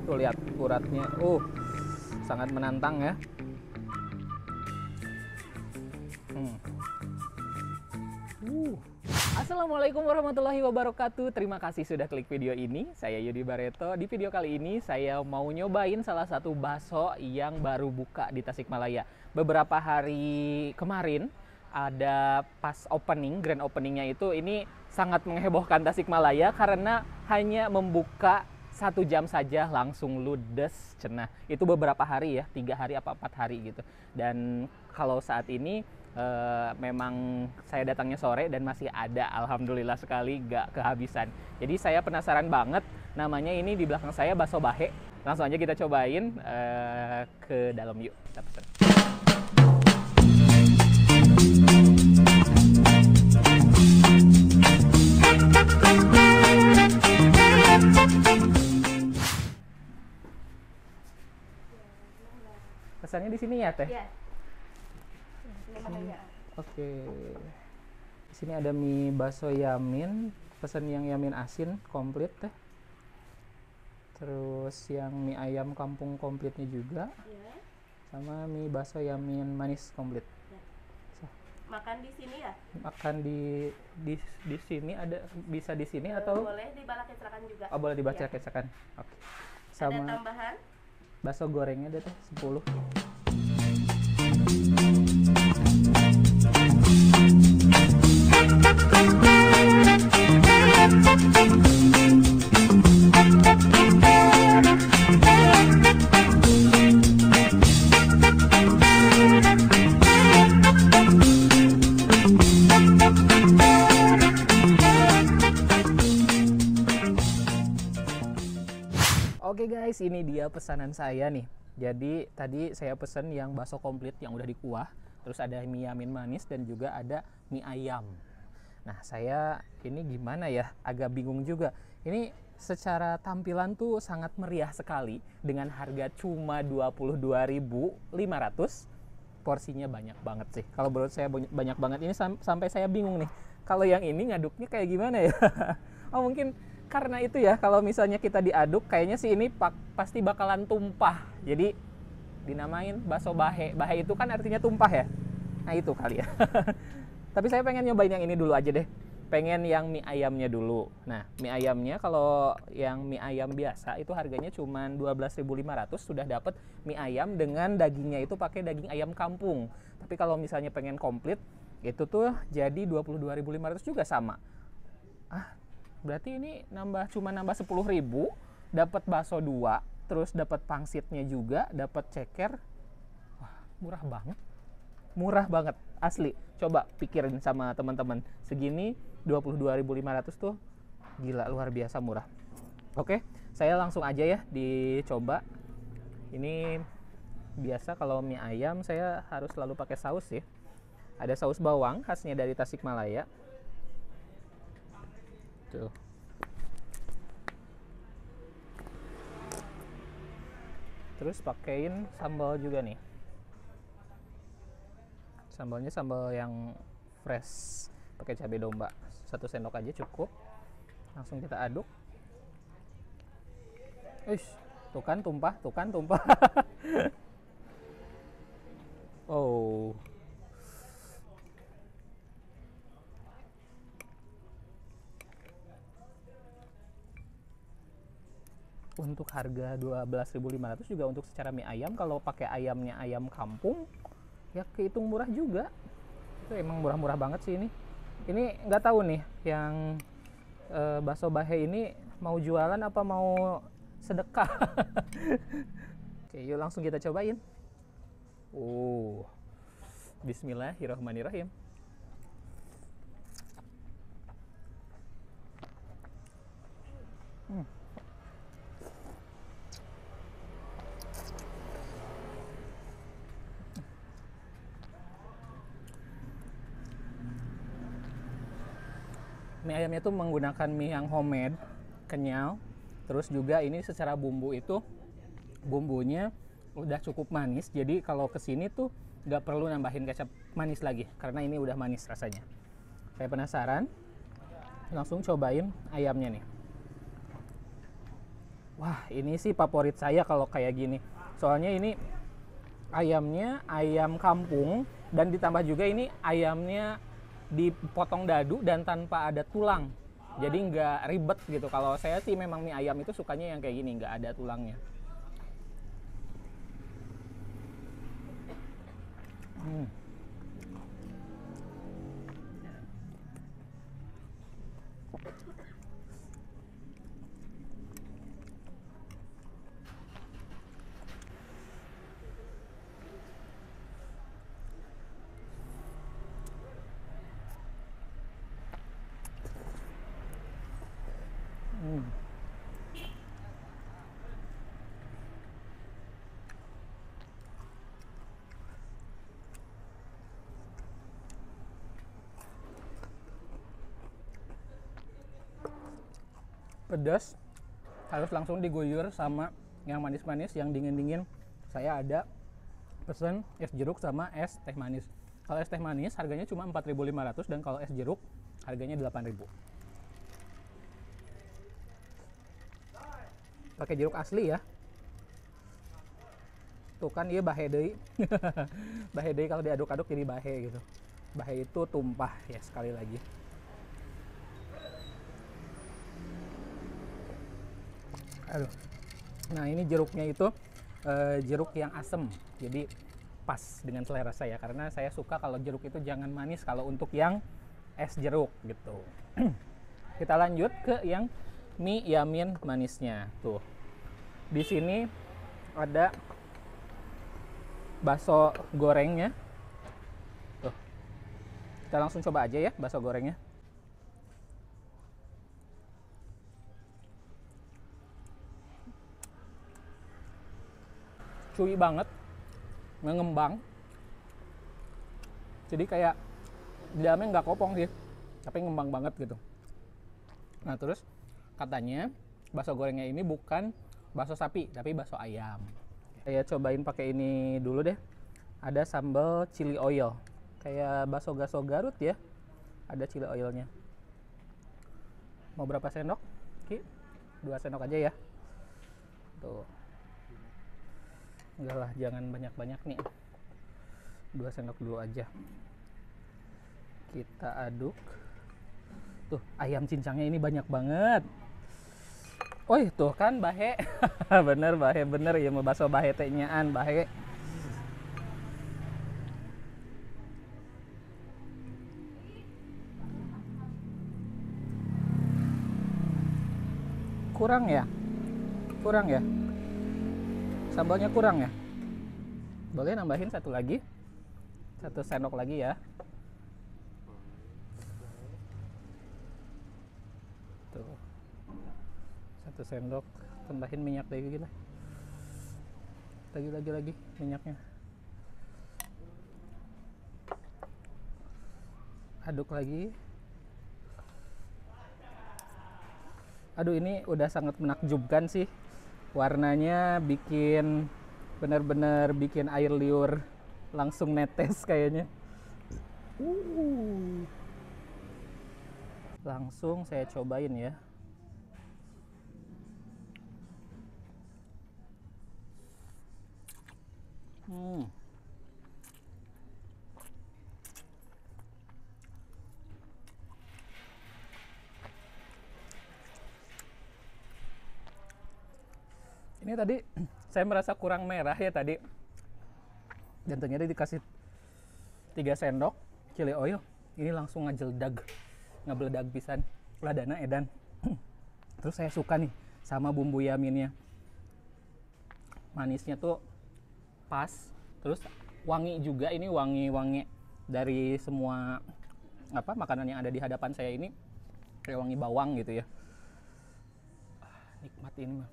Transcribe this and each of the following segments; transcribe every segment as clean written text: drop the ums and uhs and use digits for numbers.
Tuh lihat uratnya, sangat menantang ya. Assalamualaikum warahmatullahi wabarakatuh. Terima kasih sudah klik video ini. Saya Yudi Bareto. Di video kali ini saya mau nyobain salah satu bakso yang baru buka di Tasikmalaya. Beberapa hari kemarin ada pas opening, grand openingnya itu, ini sangat menghebohkan Tasikmalaya karena hanya membuka 1 jam saja langsung ludes cenah. Itu beberapa hari ya, 3 hari apa 4 hari gitu. Dan kalau saat ini memang saya datangnya sore dan masih ada, alhamdulillah sekali, gak kehabisan. Jadi saya penasaran banget, namanya ini di belakang saya bakso bahe. Langsung aja kita cobain, ke dalam yuk. Kita pesen. Pesannya di sini ya, Teh? Iya. Oke. Di sini ada mie bakso yamin, pesan yang yamin asin komplit, Teh. Terus yang mie ayam kampung komplitnya juga. Iya. Sama mie bakso yamin manis komplit. Ya. Makan di sini ya? Makan di sini ada, bisa di sini atau boleh dibalak kecelakaan juga. Oh, boleh dibaca Ya. kecelakaan. Oke. Ada Sama tambahan? bakso gorengnya deh, Teh, 10. Oke guys, ini dia pesanan saya nih. Jadi tadi saya pesen yang bakso komplit yang udah dikuah, terus ada mie yamin manis dan juga ada mie ayam. Nah, saya ini gimana ya, agak bingung juga. Ini secara tampilan tuh sangat meriah sekali dengan harga cuma 22.500. Porsinya banyak banget sih. Kalau menurut saya banyak banget. Ini sampai saya bingung nih. Kalau yang ini ngaduknya kayak gimana ya? Oh, mungkin karena itu ya, kalau misalnya kita diaduk, kayaknya sih ini pasti bakalan tumpah. Jadi dinamain bakso bahe. Bahe itu kan artinya tumpah ya. Nah itu kali ya. Tapi saya pengen nyobain yang ini dulu aja deh. Pengen yang mie ayamnya dulu. Nah, mie ayamnya kalau yang mie ayam biasa itu harganya cuma 12.500, sudah dapat mie ayam dengan dagingnya itu pakai daging ayam kampung. Tapi kalau misalnya pengen komplit, itu tuh jadi 22.500 juga sama. Berarti ini cuma nambah 10.000, dapat bakso 2, terus dapat pangsitnya juga, dapat ceker. Wah, murah banget. Murah banget, asli. Coba pikirin sama teman-teman. Segini 22.500 tuh gila, luar biasa murah. Oke, saya langsung aja ya dicoba. Ini biasa kalau mie ayam saya harus selalu pakai saus ya. Ada saus bawang khasnya dari Tasikmalaya. Tuh. Terus pakein sambal juga nih. Sambalnya sambal yang fresh, pakai cabai domba. 1 sendok aja cukup. Langsung kita aduk. Tuh kan tumpah. Oh. Untuk harga 12.500 juga untuk secara mie ayam, kalau pakai ayamnya ayam kampung ya kehitung murah juga. Itu emang murah-murah banget sih ini. Ini nggak tahu nih yang bakso bahe ini mau jualan apa mau sedekah. Oke, yuk langsung kita cobain. Bismillahirrahmanirrahim. Mie ayamnya tuh menggunakan mie yang homemade, kenyal. Terus juga ini secara bumbu itu, bumbunya udah cukup manis. Jadi kalau kesini tuh nggak perlu nambahin kecap manis lagi, karena ini udah manis rasanya. Saya penasaran, langsung cobain ayamnya nih. Wah, ini sih favorit saya kalau kayak gini. Soalnya ini ayamnya ayam kampung dan ditambah juga ini ayamnya dipotong dadu dan tanpa ada tulang. Jadi nggak ribet gitu. Kalau saya sih memang mie ayam itu sukanya yang kayak gini, nggak ada tulangnya. Hmm. Hmm. Pedas, harus langsung diguyur sama yang manis-manis, yang dingin-dingin. Saya ada pesen es jeruk sama es teh manis. Kalau es teh manis harganya cuma 4.500 dan kalau es jeruk harganya 8.000. Pakai jeruk asli ya. Tuh kan iya bahe deui. Bahe deui kalau diaduk-aduk jadi bahe gitu. Bahe itu tumpah ya sekali lagi. Aduh. Nah, ini jeruknya itu jeruk yang asem. Jadi pas dengan selera saya karena saya suka kalau jeruk itu jangan manis kalau untuk yang es jeruk gitu. Kita lanjut ke yang mie yamin manisnya. Tuh. Di sini ada bakso gorengnya. Tuh. Kita langsung coba aja ya bakso gorengnya. Cuy banget, mengembang. Jadi kayak di dalamnya nggak kopong sih, tapi ngembang banget gitu. Nah terus katanya bakso gorengnya ini bukan bakso sapi, tapi bakso ayam. Saya cobain pakai ini dulu deh. Ada sambal chili oil, kayak bakso Garut ya. Ada chili oilnya. Mau berapa sendok? Ki? 2 sendok aja ya. Tuh. Enggak lah, jangan banyak-banyak nih. 2 sendok dulu aja. Kita aduk. Tuh, ayam cincangnya ini banyak banget. Oh, tuh kan bahe. Bener bahe, bener ya mau bakso bahe tehnyaan bahe. Kurang ya? Kurang ya? Sambalnya kurang ya? Boleh nambahin satu lagi? 1 sendok lagi ya. Tuh. 1 sendok, tambahin minyak lagi lah. Lagi minyaknya. Aduk lagi. Aduh, ini udah sangat menakjubkan sih. Warnanya bikin bener-bener bikin air liur langsung netes kayaknya. Langsung saya cobain ya. Ini tadi saya merasa kurang merah ya tadi. Dan ternyata dikasih 3 sendok chili oil. Ini langsung ngabeledag pisan. Ladana edan. Terus saya suka nih sama bumbu yaminnya. Manisnya tuh pas. Terus wangi juga, ini wangi-wangi dari semua makanan yang ada di hadapan saya ini. Kayak wangi bawang gitu ya. Nikmat ini mah.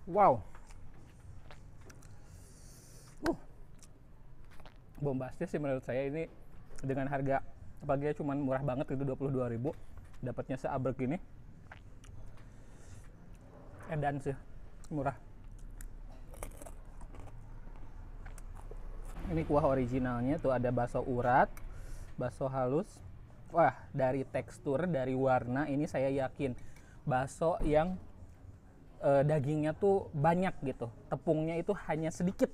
Wow. Bombastis sih menurut saya ini, dengan harga apalagi cuman murah banget itu 22.000, dapatnya seabrek ini. Edan sih, murah. Ini kuah originalnya tuh ada bakso urat, bakso halus. Wah, dari tekstur, dari warna ini saya yakin bakso yang dagingnya tuh banyak gitu. Tepungnya itu hanya sedikit.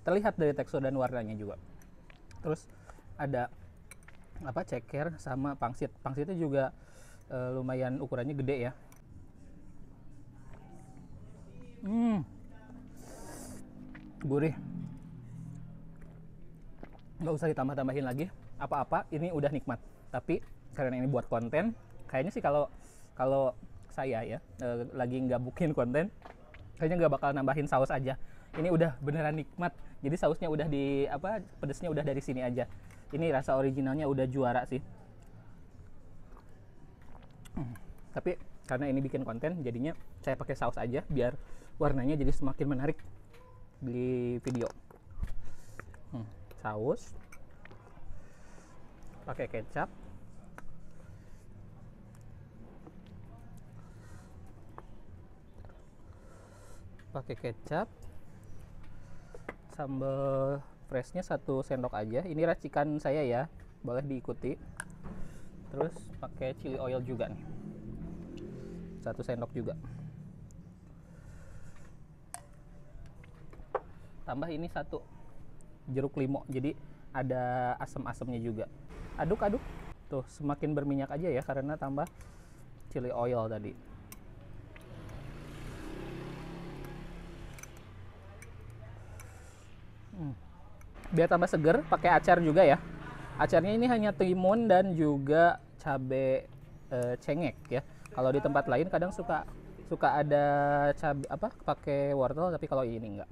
Terlihat dari tekstur dan warnanya juga. Terus ada apa, ceker sama pangsit. Pangsitnya juga lumayan ukurannya gede ya. Gurih. Nggak usah ditambah-tambahin lagi apa-apa, ini udah nikmat. Tapi karena ini buat konten, kayaknya sih kalau kalau saya ya lagi nggak bikin konten, kayaknya nggak bakal nambahin saus aja. Ini udah beneran nikmat. Jadi sausnya udah di apa, pedesnya udah dari sini aja. Ini rasa originalnya udah juara sih. Tapi karena ini bikin konten, jadinya saya pakai saus aja biar warnanya jadi semakin menarik di video. Saus, pakai kecap, sambal freshnya 1 sendok aja. Ini racikan saya ya, boleh diikuti. Terus pakai chili oil juga nih, 1 sendok juga. Tambah ini 1 jeruk limau, jadi ada asam-asamnya juga. Aduk-aduk tuh, semakin berminyak aja ya karena tambah chili oil tadi. Biar tambah seger, pakai acar juga ya. Acarnya ini hanya timun dan juga cabe cengek ya. Kalau di tempat lain kadang suka ada cabe apa, pakai wortel, tapi kalau ini enggak.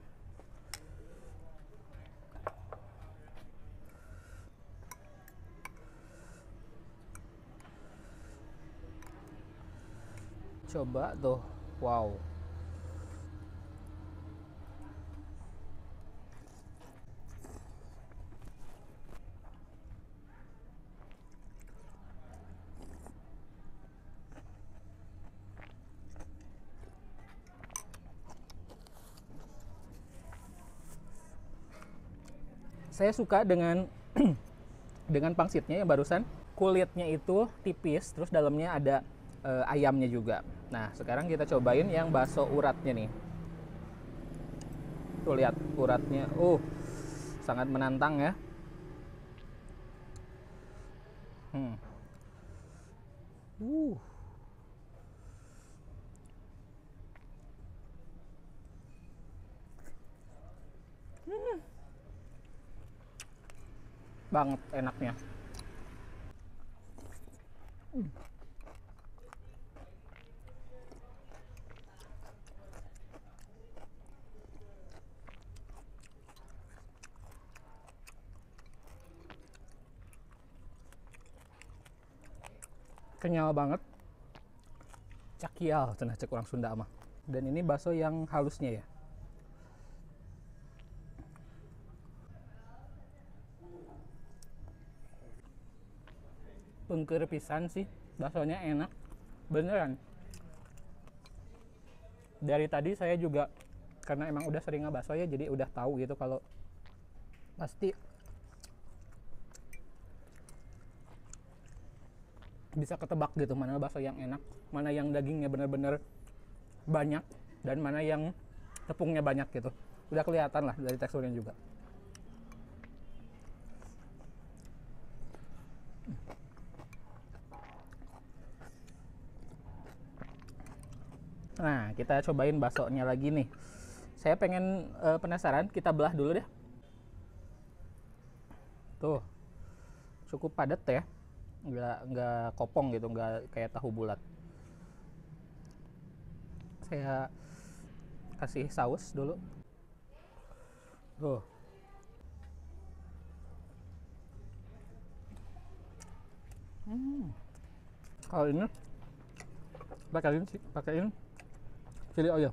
Coba tuh, wow. Saya suka dengan dengan pangsitnya yang barusan. Kulitnya itu tipis, terus dalamnya ada ayamnya juga. Nah, sekarang kita cobain yang bakso uratnya nih. Tuh lihat uratnya, sangat menantang ya. Banget enaknya. Kenyal banget. Cakial cenah cek orang Sunda mah. Dan ini bakso yang halusnya ya. Pengker pisan sih, baksonya enak. Beneran. Dari tadi saya juga karena emang udah sering ngebakso ya, jadi udah tahu gitu kalau pasti bisa ketebak gitu mana bakso yang enak, mana yang dagingnya bener-bener banyak, dan mana yang tepungnya banyak gitu. Udah kelihatan lah dari teksturnya juga. Nah, kita cobain baksonya lagi nih. Saya pengen penasaran, kita belah dulu deh. Tuh, cukup padat ya, nggak kopong gitu, nggak kayak tahu bulat. Saya kasih saus dulu. Tuh. Kalau ini pakaiin chili oil.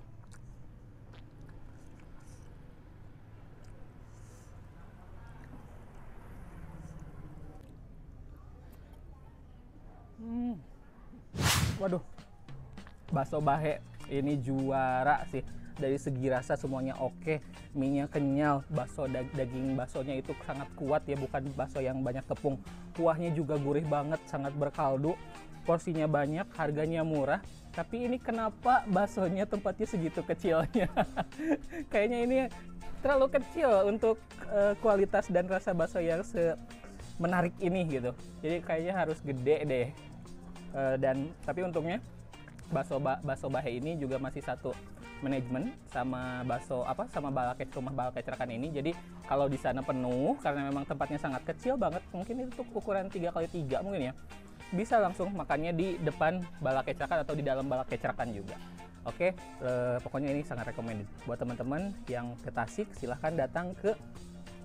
Waduh, bakso bahe Ini juara sih. Dari segi rasa semuanya oke, mie-nya kenyal, daging baksonya itu sangat kuat ya, bukan bakso yang banyak tepung. Kuahnya juga gurih banget, sangat berkaldu. Porsinya banyak, harganya murah. Tapi ini kenapa baksonya tempatnya segitu kecilnya? Kayaknya ini terlalu kecil untuk kualitas dan rasa bakso yang menarik ini gitu. Jadi kayaknya harus gede deh. Tapi untungnya bakso Bahe ini juga masih satu manajemen sama rumah Balakecrakan ini. Jadi kalau di sana penuh karena memang tempatnya sangat kecil banget, mungkin itu ukuran 3x3 mungkin ya, bisa langsung makannya di depan Balakecrakan atau di dalam Balakecrakan juga. Oke, pokoknya ini sangat recommended buat teman-teman yang ke Tasik. Silahkan datang ke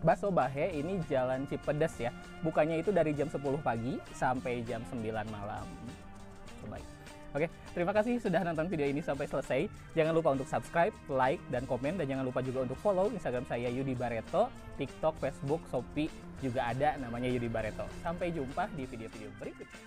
Bakso Bahe. Ini Jalan Cipedes ya, bukanya itu dari jam 10 pagi sampai jam 9 malam. Baik. Oke, terima kasih sudah nonton video ini sampai selesai. Jangan lupa untuk subscribe, like, dan komen. Dan jangan lupa juga untuk follow Instagram saya Yudi Barreto, TikTok, Facebook, Shopee juga ada namanya Yudi Barreto. Sampai jumpa di video-video berikutnya.